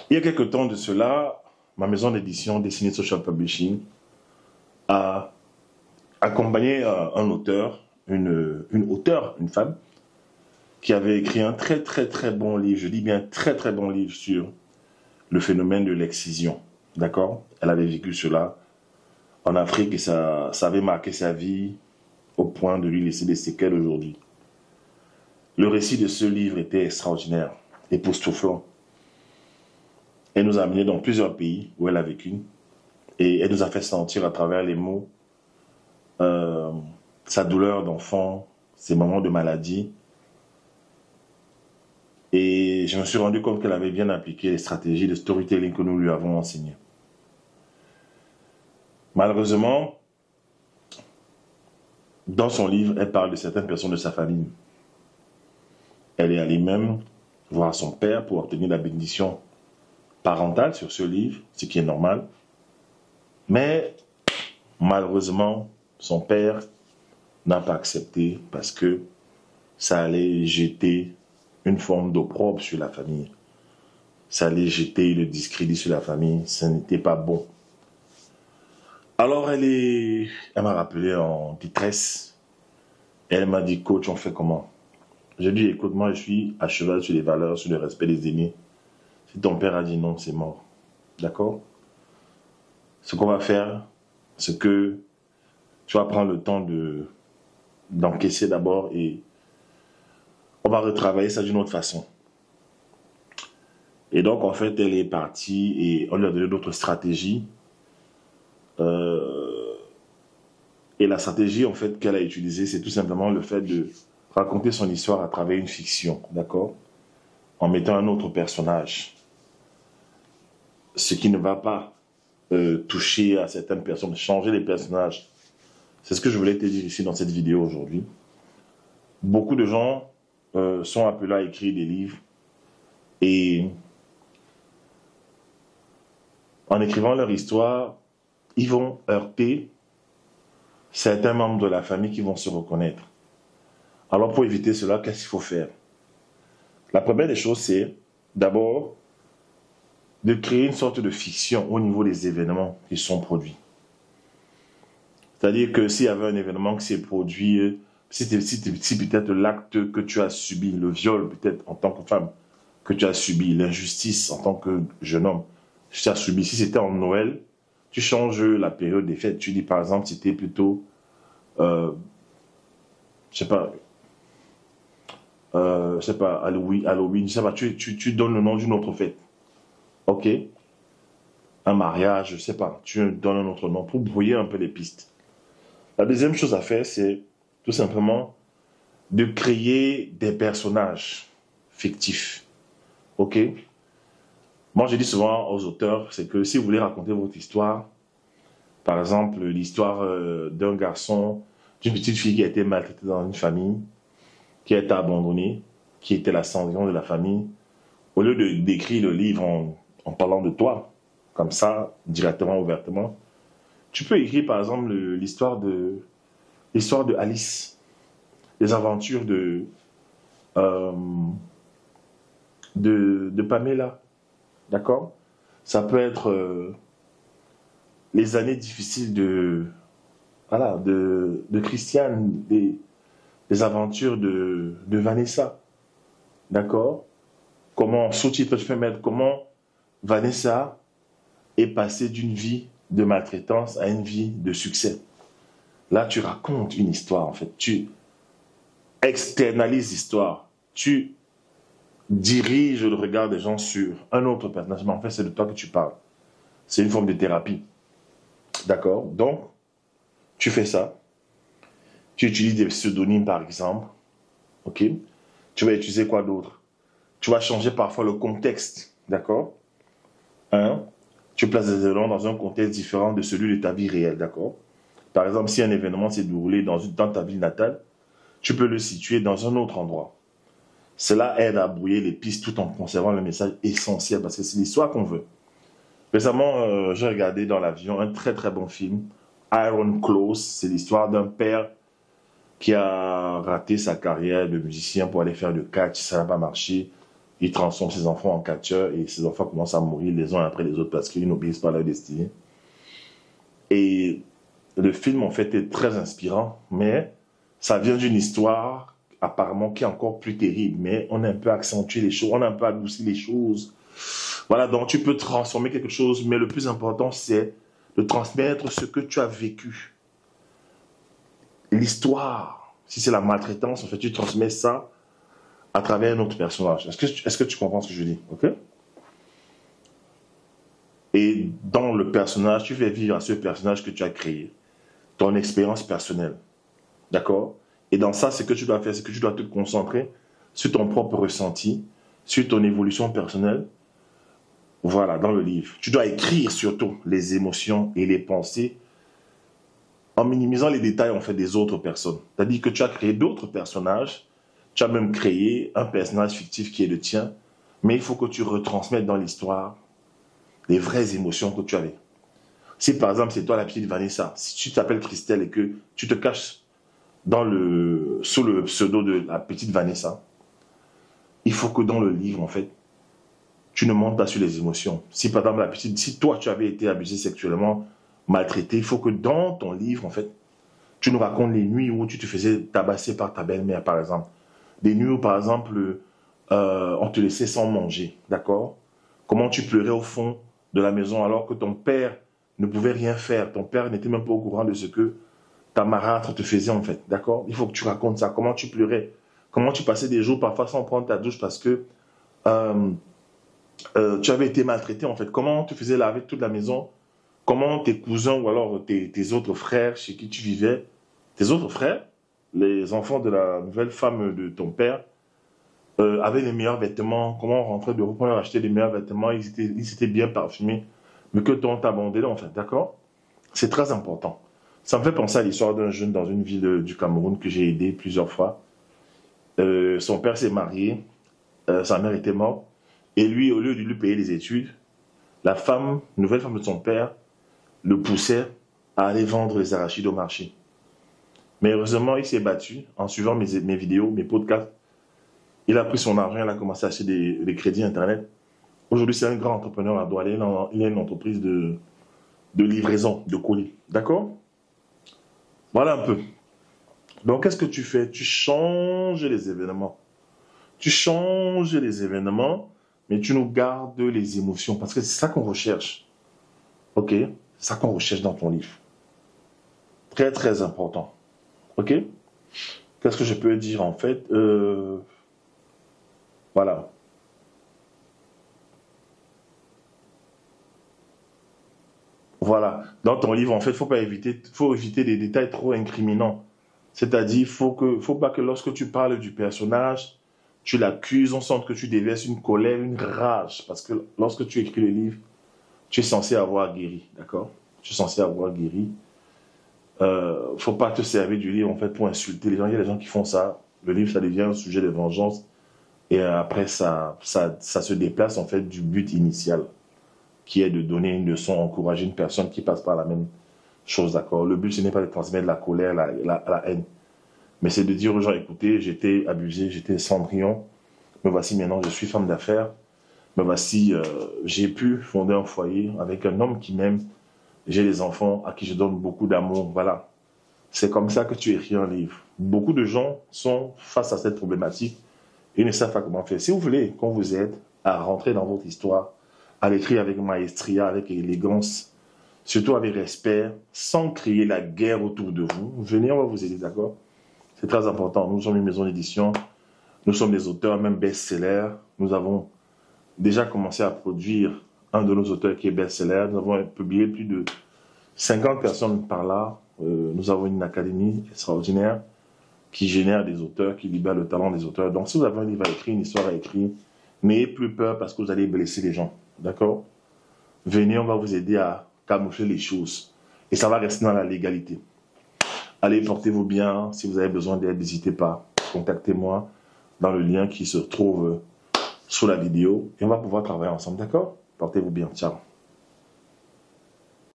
Il y a quelque temps de cela, ma maison d'édition Destiny Social Publishing a accompagné un auteur, une auteure, une femme, qui avait écrit un très bon livre, je dis bien très bon livre sur le phénomène de l'excision. D'accord? Elle avait vécu cela en Afrique et ça avait marqué sa vie au point de lui laisser des séquelles aujourd'hui. Le récit de ce livre était extraordinaire, époustouflant. Elle nous a amenés dans plusieurs pays où elle a vécu et elle nous a fait sentir à travers les mots sa douleur d'enfant, ses moments de maladie. Et je me suis rendu compte qu'elle avait bien appliqué les stratégies de storytelling que nous lui avons enseignées. Malheureusement, dans son livre, elle parle de certaines personnes de sa famille. Elle est allée même voir son père pour obtenir la bénédiction parentale sur ce livre, ce qui est normal. Mais malheureusement, son père n'a pas accepté parce que ça allait jeter une forme d'opprobre sur la famille. Ça allait jeter le discrédit sur la famille. Ce n'était pas bon. Alors elle m'a rappelé en détresse. Elle m'a dit, coach, on fait comment? J'ai dit, écoute, moi je suis à cheval sur les valeurs, sur le respect des aînés. Si ton père a dit non, c'est mort. D'accord? Ce qu'on va faire, c'est que tu vas prendre le temps d'encaisser d'abord et on va retravailler ça d'une autre façon. Et donc, en fait, elle est partie et on lui a donné d'autres stratégies. Et la stratégie, en fait, qu'elle a utilisée, c'est tout simplement le fait de raconter son histoire à travers une fiction, d'accord? En mettant un autre personnage. Ce qui ne va pas toucher à certaines personnes, changer les personnages. C'est ce que je voulais te dire ici dans cette vidéo aujourd'hui. Beaucoup de gens sont appelés à écrire des livres et en écrivant leur histoire, ils vont heurter certains membres de la famille qui vont se reconnaître. Alors pour éviter cela, qu'est-ce qu'il faut faire? La première des choses, c'est d'abord de créer une sorte de fiction au niveau des événements qui sont produits. C'est-à-dire que s'il y avait un événement qui s'est produit, si peut-être l'acte que tu as subi, le viol peut-être en tant que femme, que tu as subi, l'injustice en tant que jeune homme, tu as subi, si c'était en Noël, tu changes la période des fêtes. Tu dis par exemple, c'était plutôt, je sais pas, Halloween, je sais pas, tu donnes le nom d'une autre fête. Ok? Un mariage, je sais pas, tu donnes un autre nom pour brouiller un peu les pistes. La deuxième chose à faire, c'est tout simplement de créer des personnages fictifs. Ok? Moi, je dis souvent aux auteurs, c'est que si vous voulez raconter votre histoire, par exemple, l'histoire d'un garçon, d'une petite fille qui a été maltraitée dans une famille, qui a été abandonnée, qui était la cendrillon de la famille, au lieu d'écrire le livre en parlant de toi, comme ça, directement, ouvertement, tu peux écrire par exemple l'histoire de Alice, les aventures de Pamela, d'accord? Ça peut être les années difficiles de Christiane, les aventures de Vanessa, d'accord? Comment, sous-titre, je peux mettre comment Vanessa est passée d'une vie de maltraitance à une vie de succès. Là, tu racontes une histoire, en fait. Tu externalises l'histoire. Tu diriges le regard des gens sur un autre personnage. Mais en fait, c'est de toi que tu parles. C'est une forme de thérapie. D'accord? Donc, tu fais ça. Tu utilises des pseudonymes, par exemple. OK? Tu vas utiliser quoi d'autre? Tu vas changer parfois le contexte. D'accord? Tu places des éléments dans un contexte différent de celui de ta vie réelle. D'accord? Par exemple, si un événement s'est déroulé dans ta ville natale, tu peux le situer dans un autre endroit. Cela aide à brouiller les pistes tout en conservant le message essentiel parce que c'est l'histoire qu'on veut. Récemment, j'ai regardé dans l'avion un très bon film, Iron Claws. C'est l'histoire d'un père qui a raté sa carrière de musicien pour aller faire le catch. Ça n'a pas marché. il transforme ses enfants en catcheurs et ses enfants commencent à mourir les uns après les autres parce qu'ils n'obéissent pas à leur destinée. Et le film, en fait, est très inspirant, mais ça vient d'une histoire apparemment qui est encore plus terrible, mais on a un peu accentué les choses, on a un peu adouci les choses. Voilà, donc tu peux transformer quelque chose, mais le plus important, c'est de transmettre ce que tu as vécu. L'histoire, si c'est la maltraitance, en fait, tu transmets ça à travers un autre personnage. Est-ce que tu comprends ce que je dis? Ok? Et dans le personnage, tu fais vivre à ce personnage que tu as créé ton expérience personnelle. D'accord? Et dans ça, ce que tu dois faire, c'est que tu dois te concentrer sur ton propre ressenti, sur ton évolution personnelle. Voilà, dans le livre. Tu dois écrire surtout les émotions et les pensées en minimisant les détails en fait des autres personnes. C'est-à-dire que tu as créé d'autres personnages, tu as même créé un personnage fictif qui est le tien, mais il faut que tu retransmettes dans l'histoire les vraies émotions que tu avais. Si par exemple c'est toi la petite Vanessa, si tu t'appelles Christelle et que tu te caches sous le pseudo de la petite Vanessa, il faut que dans le livre en fait, tu ne montes pas sur les émotions. Si par exemple si toi tu avais été abusé sexuellement, maltraité, il faut que dans ton livre en fait, tu nous racontes les nuits où tu te faisais tabasser par ta belle-mère par exemple. Des nuits où par exemple on te laissait sans manger, d'accord? Comment tu pleurais au fond de la maison alors que ton père ne pouvait rien faire. Ton père n'était même pas au courant de ce que ta marâtre te faisait en fait, d'accord? Il faut que tu racontes ça, comment tu pleurais, comment tu passais des jours parfois sans prendre ta douche parce que tu avais été maltraité en fait, comment tu faisais laver toute la maison, comment tes cousins ou alors tes autres frères chez qui tu vivais, tes autres frères, les enfants de la nouvelle femme de ton père, avaient les meilleurs vêtements, comment on rentrait de pour acheter les meilleurs vêtements, ils étaient bien parfumés, mais que ton t'abandonnait en fait, d'accord? C'est très important. Ça me fait penser à l'histoire d'un jeune dans une ville du Cameroun que j'ai aidé plusieurs fois. Son père s'est marié, sa mère était morte, et lui, au lieu de lui payer les études, la nouvelle femme de son père, le poussait à aller vendre les arachides au marché. Mais heureusement, il s'est battu en suivant mes vidéos, mes podcasts. Il a pris son argent, il a commencé à acheter des crédits Internet. Aujourd'hui, c'est un grand entrepreneur à Douala. Il a une entreprise de livraison de colis. D'accord? Voilà un peu. Donc, qu'est-ce que tu fais? Tu changes les événements. Tu changes les événements, mais tu nous gardes les émotions. Parce que c'est ça qu'on recherche. Ok? C'est ça qu'on recherche dans ton livre. Très, très important. Ok? Qu'est-ce que je peux dire en fait? Voilà. Voilà. Dans ton livre, en fait, faut éviter des détails trop incriminants. C'est-à-dire, faut pas que lorsque tu parles du personnage, tu l'accuses, on sente que tu déverses une colère, une rage. Parce que lorsque tu écris le livre, tu es censé avoir guéri. D'accord? Tu es censé avoir guéri. Faut pas te servir du livre, en fait, pour insulter les gens. Il y a des gens qui font ça. Le livre, ça devient un sujet de vengeance. Et après, ça se déplace, en fait, du but initial, qui est de donner une leçon, encourager une personne qui passe par la même chose, d'accord? Le but, ce n'est pas de transmettre la colère, la haine, mais c'est de dire aux gens, écoutez, j'étais abusé, j'étais Cendrillon, me voici maintenant, je suis femme d'affaires, me voici, j'ai pu fonder un foyer avec un homme qui m'aime, j'ai des enfants à qui je donne beaucoup d'amour, voilà. C'est comme ça que tu écris un livre. Beaucoup de gens sont face à cette problématique et ne savent pas comment faire. Si vous voulez qu'on vous aide à rentrer dans votre histoire, à l'écrire avec maestria, avec élégance, surtout avec respect, sans créer la guerre autour de vous, venez, on va vous aider, d'accord? C'est très important. Nous sommes une maison d'édition, nous sommes des auteurs, même best-sellers. Nous avons déjà commencé à produire un de nos auteurs qui est best-seller. Nous avons publié plus de 50 personnes par là. Nous avons une académie extraordinaire qui génère des auteurs, qui libère le talent des auteurs. Donc si vous avez un livre à écrire, une histoire à écrire, n'ayez plus peur parce que vous allez blesser les gens. D'accord? Venez, on va vous aider à camoufler les choses. Et ça va rester dans la légalité. Allez, portez-vous bien. Si vous avez besoin d'aide, n'hésitez pas. Contactez-moi dans le lien qui se trouve sous la vidéo. Et on va pouvoir travailler ensemble. D'accord? Portez-vous bien. Ciao.